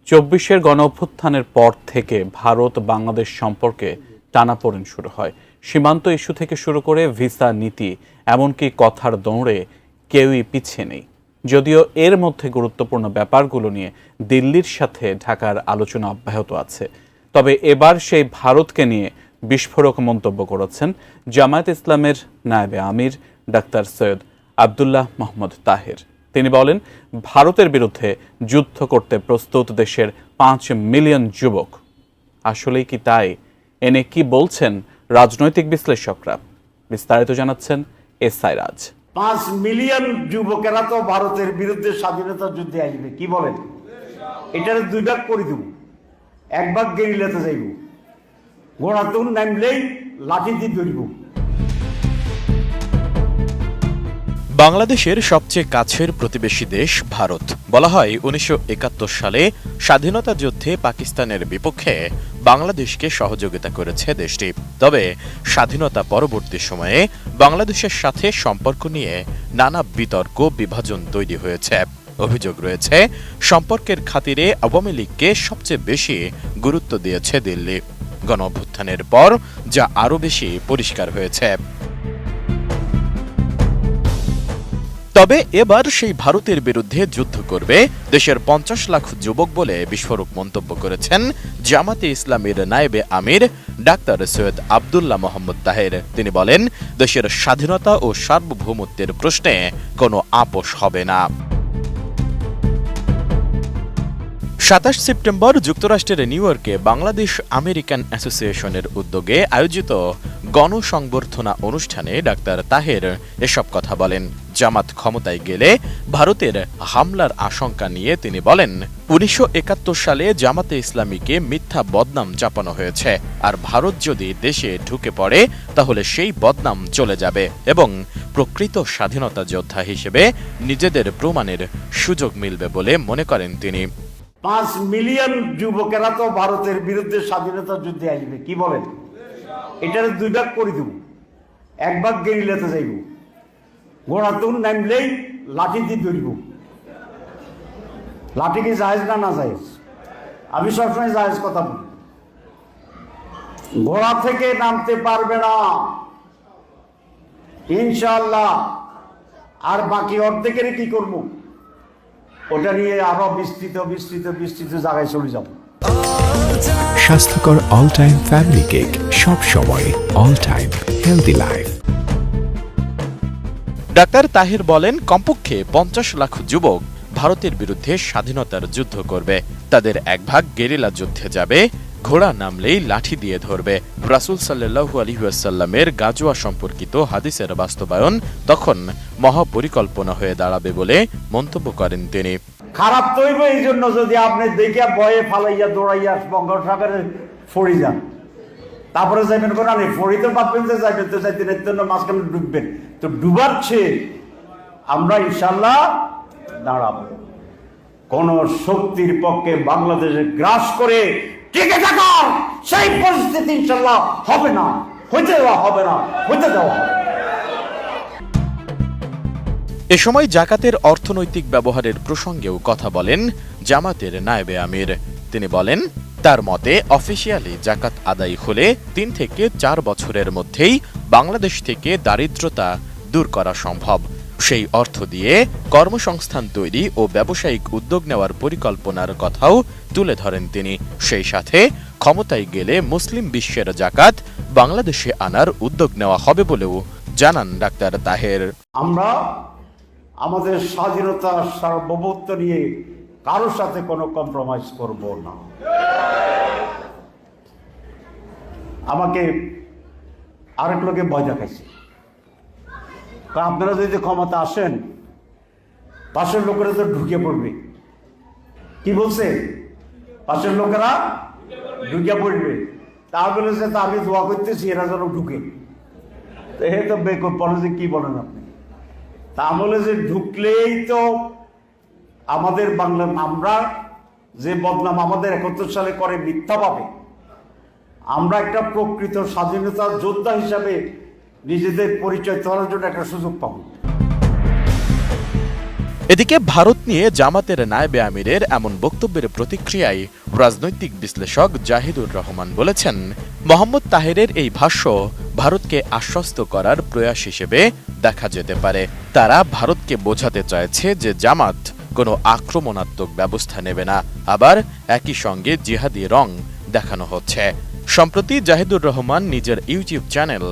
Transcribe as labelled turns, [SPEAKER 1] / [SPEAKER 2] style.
[SPEAKER 1] চব্বিশের গণঅভ্যুত্থানের পর থেকে ভারত বাংলাদেশ সম্পর্কে টানাপোড়েন শুরু হয়। সীমান্ত ইস্যু থেকে শুরু করে ভিসা নীতি, এমনকি কথার দৌড়ে কেউই পিছিয়ে নেই। যদিও এর মধ্যে গুরুত্বপূর্ণ ব্যাপারগুলো নিয়ে দিল্লির সাথে ঢাকার আলোচনা অব্যাহত আছে। তবে এবার সেই ভারতকে নিয়ে বিস্ফোরক মন্তব্য করেছেন জামায়াত ইসলামের নায়েবে আমির ডাক্তার সৈয়দ আব্দুল্লাহ মোহাম্মদ তাহের। তিনি বলেন, ভারতের বিরুদ্ধে যুদ্ধ করতে প্রস্তুত দেশের 5 মিলিয়ন যুবক। আসলেই কি তাই? এনে কি বলছেন রাজনৈতিক বিশ্লেষকরা? বিস্তারিত জানাচ্ছেন এসআই রাজ।
[SPEAKER 2] 5 মিলিয়ন যুবকেরা তো ভারতের বিরুদ্ধে স্বাধীনতা যুদ্ধে আসবে, কি বলেন? এটার 2 ভাগ করে দেব। 1 ভাগ গেরিলাতে যাইব, ঘোড়াতুন নামলেই লাঠি দিয়ে ধরব।
[SPEAKER 3] বাংলাদেশের সবচেয়ে কাছের প্রতিবেশী দেশ ভারত। বলা হয় 1971 সালে স্বাধীনতা যুদ্ধে পাকিস্তানের বিপক্ষে বাংলাদেশকে সহযোগিতা করেছে দেশটি। তবে স্বাধীনতা পরবর্তী সময়ে বাংলাদেশের সাথে সম্পর্ক নিয়ে নানা বিতর্ক, বিভাজন তৈরি হয়েছে। অভিযোগ রয়েছে, সম্পর্কের খাতিরে আওয়ামী লীগকে সবচেয়ে বেশি গুরুত্ব দিয়েছে দিল্লি। গণঅভ্যুত্থানের পর যা আরও বেশি পরিষ্কার হয়েছে। তবে এবার সেই ভারতের বিরুদ্ধে যুদ্ধ করবে দেশের 50 লাখ যুবক বলে বিস্ফোরক মন্তব্য করেছেন জামাতে ইসলামের নায়েবে আমির ডাক্তার সৈয়দ আব্দুল্লাহ মোহাম্মদ তাহের। তিনি বলেন, দেশের স্বাধীনতা ও সার্বভৌমত্বের প্রশ্নে কোনো আপোষ হবে না। 27 সেপ্টেম্বর যুক্তরাষ্ট্রের নিউ ইয়র্কে বাংলাদেশ আমেরিকান অ্যাসোসিয়েশনের উদ্যোগে আয়োজিত গণসংবর্ধনা অনুষ্ঠানে ডাক্তার তাহের এসব কথা বলেন। জামাত ক্ষমতায় গেলে ভারতের হামলার আশঙ্কা নিয়ে তিনি বলেন, 1971 সালে জামাতে ইসলামীকে মিথ্যা বদনাম চাপানো হয়েছে, আর ভারত যদি দেশে ঢুকে পড়ে তাহলে সেই বদনাম চলে যাবে এবং প্রকৃত স্বাধীনতা যোদ্ধা হিসেবে নিজেদের প্রমাণের সুযোগ মিলবে বলে মনে করেন তিনি।
[SPEAKER 2] 5 মিলিয়ন যুবকেরা তো ভারতের বিরুদ্ধে স্বাধীনতা যুদ্ধে আসবে, কি বলেন? এটার 2 ভাগ করে দেব। 1 ভাগ গেরিলাতে যাইব, ঘোড়াতুন নামলেই লাঠি দিয়ে ধরব। লাঠি কি জায়েজ না জায়েজ? আমি সবসময় জায়েজ কথা বলি। ঘোড়া থেকে নামতে পারবে না ইনশাআল্লাহ। আর বাকি অর্ধেকের কি করব? ওটা নিয়ে আরো বিস্তৃত জায়গায় চলে যাব।
[SPEAKER 4] স্বাস্থ্যকর অল টাইম ফ্যামিলি কেক, সব সময় all time healthy life.
[SPEAKER 3] Doctor Taher বলেন, কমপক্ষে 50 লাখ যুবক ভারতের বিরুদ্ধে স্বাধীনতার যুদ্ধ করবে। তাদের 1 ভাগ গেরিলা যুদ্ধে যাবে, ঘোড়া নামলেই লাঠি দিয়ে ধরবে। রাসূল সাল্লাল্লাহু আলাইহি ওয়াসাল্লামের গাজওয়া সম্পর্কিত হাদিসের বাস্তবায়ন তখন মহাপরিকল্পনা হয়ে দাঁড়াবে বলে মন্তব্য করেন তিনি।
[SPEAKER 2] খারাপ তো হইব এই জন্য যদি আপনি দেখে ভয়ে ফালাইয়া দৌড়াইয়া বঙ্গোপসাগরে ফড়ি যান, তারপরে যাইবেন কোন আনে ফড়িতে পাবেন যে যাইবেন তো যাইতে জন্য মাঝখানে ডুববেন। তো ডুবাচ্ছে আমরা ইনশাল্লাহ দাঁড়াবো। কোন শক্তির পক্ষে বাংলাদেশে গ্রাস করে টিকে থাকার সেই পরিস্থিতি ইনশাল্লাহ হবে না, হইতে দেওয়া হবে না।
[SPEAKER 3] এ সময় জাকাতের অর্থনৈতিক ব্যবহারের প্রসঙ্গেও কথা বলেন জামাতের নায়েবে আমির। তিনি বলেন, তার মতে অফিসিয়ালি জাকাত আদায় হলে 3 থেকে 4 বছরের মধ্যেই বাংলাদেশ থেকে দারিদ্রতা দূর করা সম্ভব। সেই অর্থ দিয়ে কর্মসংস্থান তৈরি ও ব্যবসায়িক উদ্যোগ নেওয়ার পরিকল্পনার কথাও তুলে ধরেন তিনি। সেই সাথে ক্ষমতায় গেলে মুসলিম বিশ্বের জাকাত বাংলাদেশে আনার উদ্যোগ নেওয়া হবে বলেও জানান ডাক্তার তাহের।
[SPEAKER 2] আমরা আমাদের স্বাধীনতা সার্বভৌমত্ব নিয়ে কারোর সাথে কোনো কম্প্রোমাইজ করব না। আমাকে আরেক লোকে ভয় দেখাইছে, আপনারা যদি ক্ষমতা আসেন পাশের লোকেরা তো ঢুকে পড়বে। কি বলছে? পাশের লোকেরা ঢুকে পড়বে। তা বলেছে তা আমি দোয়া করতেছি এরা যেন ঢুকে। এ তো বেকুব বলে যে কি বলেন আপনি? তা বলে যে ঢুকলেই তো আমাদের বাংলা, আমরা যে বদনাম আমাদের 71 সালে করে মিথ্যা পাবে, আমরা একটা প্রকৃত স্বাধীনতা যোদ্ধা হিসাবে নিজেদের পরিচয় দেওয়ার জন্য একটা সুযোগ পাব।
[SPEAKER 3] এদিকে ভারত নিয়ে জামাতের নায়েবে আমিরের এমন বক্তব্যের প্রতিক্রিয়ায় রাজনৈতিক বিশ্লেষক জাহিদুর রহমান বলেছেন, মোহাম্মদ তাহেরের এই ভাষ্য ভারতকে আশ্বস্ত করার প্রয়াস হিসেবে দেখা যেতে পারে। তারা ভারতকে বোঝাতে চাইছে যে জামাত কোনো আক্রমণাত্মক ব্যবস্থা নেবে না, আবার একই সঙ্গে জিহাদি রং দেখানো হচ্ছে। সম্প্রতি জাহিদুর রহমান নিজের ইউটিউব চ্যানেল